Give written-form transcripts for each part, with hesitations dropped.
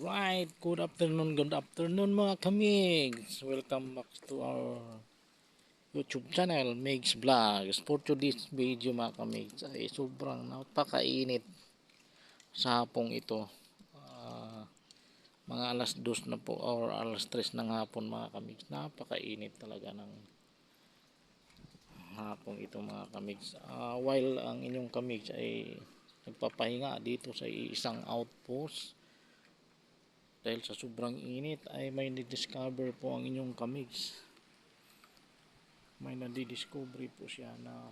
Alright, good afternoon mga kamigs. Welcome back to our YouTube channel, Migs Vlogs. For today's video mga kamigs ay sobrang napakainit sa hapong ito. Mga alas 2 na po or alas 3 ng hapon mga kamigs. Napakainit talaga ng hapong ito mga kamigs. While ang inyong kamigs ay nagpapahinga dito sa isang outpost, dahil sa sobrang init ay may nidiscover po ang inyong kamigs. May nadidiscover po siya na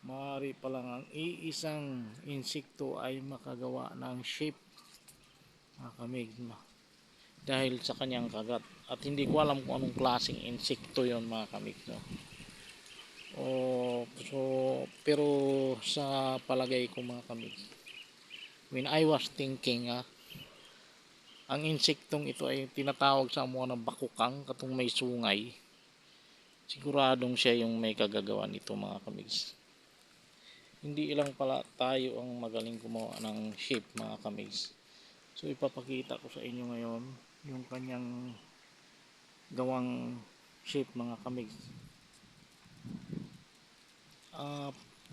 maaari pa lang ang iisang insekto ay makagawa ng shape mga kamigs, dahil sa kanyang kagat. At hindi ko alam kung anong klaseng insekto yon mga kamigs, no? Pero sa palagay ko mga kamigs, when I was thinking, ang insektong ito ay tinatawag sa mga ng bakukang, katong may sungay. Siguradong siya yung may kagagawa nito mga kamigs. Hindi ilang pala tayo ang magaling gumawa ng shape mga kamigs. So ipapakita ko sa inyo ngayon yung kanyang gawang shape mga kamigs.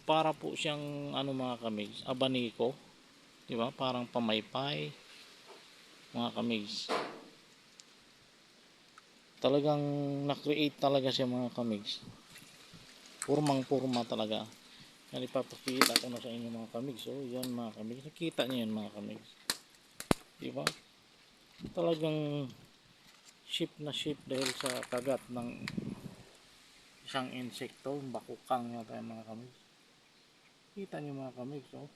Para po siyang mga kamigs, abaniko, di ba? Parang pamaypay mga kamigs. Talagang na-create talaga siya mga kamigs. Purmang-purma talaga. Yan, ipapakita ko na sa inyo mga kamigs. So, yan mga kamigs. Nakita niyo yan mga kamigs. Diba? Talagang shape na shape dahil sa kagat ng isang insekto. Bakukang yata mga kamigs. Kita niyo mga kamigs. Oh.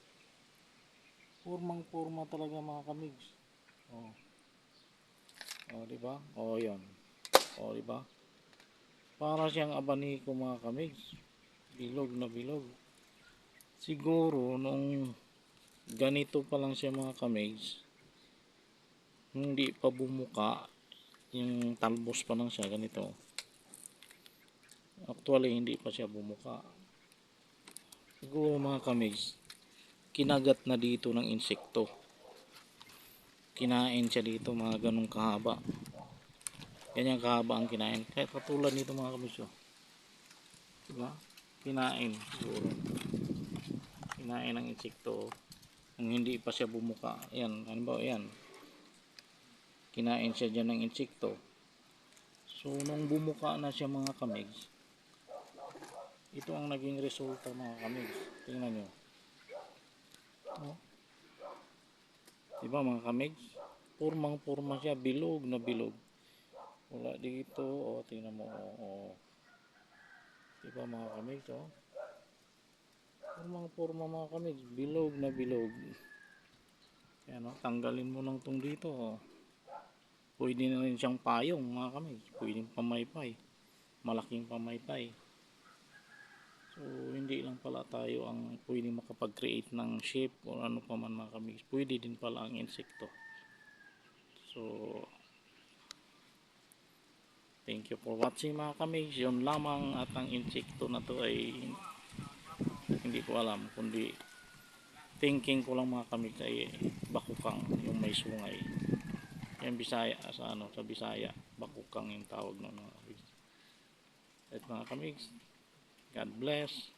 Purmang-purma talaga mga kamigs. Oh. Oh, diba? Oh, yan. Oh, diba? Para siyang abaniko mga kamigs. Bilog na bilog. Siguro nung ganito pa lang siya mga kamigs, hindi pa bumuka, yung talbos pa lang siya ganito. Actually hindi pa siya bumuka. Siguro mga kamigs, kinagat na dito ng insekto. Kinain siya dito mga ganong kahaba. Ganyan kahaba ang kinain. Kahit katulad nito mga kamigs, oh. Diba? Kinain siguro. Kinain ng insekto. Kung hindi pa siya bumuka. Ayan, ano ba? Ayan. Kinain siya dyan ng insekto. So, nung bumuka na siya mga kamigs, ito ang naging resulta mga kamigs. Tingnan nyo. Oh. Diba mga kamigs? Purmang-purma siya. Bilog na bilog. Wala dito. O, tingnan mo. O. Diba mga kamigs? O. Purmang-purma mga kamigs. Bilog na bilog. Yan o. Tanggalin mo lang tong dito. O. Pwede na rin siyang payong mga kamigs. Pwedeng pamaypay. Malaking pamaypay. So hindi lang pala tayo ang pwedeng makapag-create ng shape o ano pa man mga kamigs. Pwede din pala ang insekto. So thank you for watching mga kamigs. Yun lamang, at ang insekto na to ay hindi ko alam, kundi thinking ko lang mga kamigs ay bakukang, yung may sungay. Yan Bisaya, sa Bisaya, bakukang yung tawag ng mga kamigs. At mga kamigs, God bless.